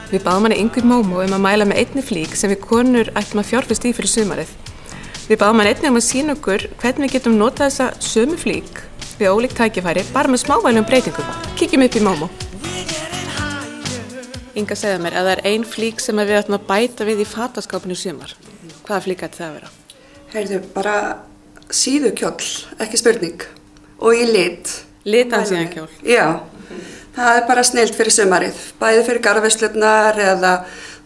Við báðum hana Ingu Mómó að mæla með einni flík sem við konur ættum að fjárfesta í fyrir sumarið. Við báðum hana einnig að sýna okkur hvernig við getum notað þessa sömu flík við ólík tækifæri bara með smávægilegum breytingum. Kíkjum upp í Mómó. Inga, segðu mér, ef það ein flík sem við ættum að bæta við í fataskápinu í sumar, hvaða flík ætti það að vera? Heyrðu, bara síðukjóll, ekki spurning. Og í lit. Litan síðan kjól? Já. Það bara snillt fyrir sumarið, bæði fyrir garðveisslurnar eða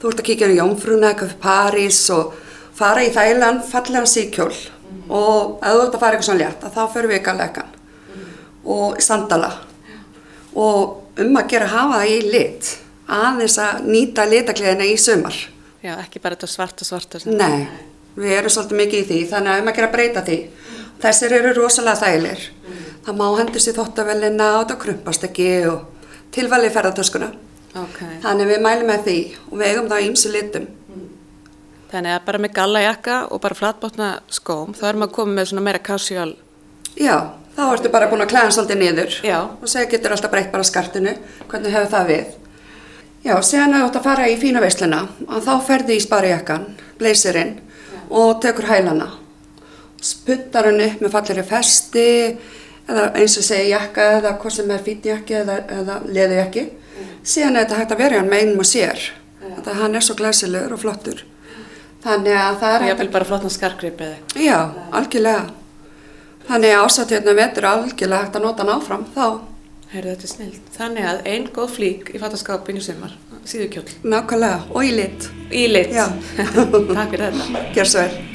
þú ert að kíkja á Jómfrúna, eitthvað fyrir París og fara í þægilegan, fallegan síðkjól og ef þú ert að fara eitthvað svona létt, þá förum við í gallekan og sandala og að gera hafa það í lit, aðeins að nýta litakleðina í sumar. Já, ekki bara þetta svarta. Nei, við erum svolítið mikið í því, þannig að að gera breyta því. Þessir eru rosalega þægilegir. Það má hendast í þvottavélina og þetta krumpast ekki og tilvalið í ferðartöskuna. Okay. Þannig við mælum með því og við eigum það í ýmsu litum. Þannig að bara með gallajakka og bara flatbotna skóm, þá maður komið með svona meira casual. Já, þá ertu bara búin að klæða hann svolítið niður. Já. Og segja getur alltaf breytt bara skartinu, hvernig hefur það við. Já, síðan að þú ert að fara í fína veisluna og þá ferði í sparijakkan, blazerinn og tekur hælana. Spuntar hann upp með fallegri festi eða eins og segja jakka eða hvort sem fínjakki eða leðurjakki. Síðan þetta hægt að vera hann með einum og sér. Þetta hann svo glæsilegur og flottur. Þannig að það Ég vil bara flottan skartgrip eða? Já, algjörlega. Þannig að ásatjöfna vetur algjörlega hægt að nota hann áfram þá. Heyrðu, þetta snillt. Þannig að ein góð flík í fataskápinu í sumar, síðukjóll. Nákvæmlega, og í lit. Í lit? Já. Takk fyrir þetta. Gjörðu svo vel.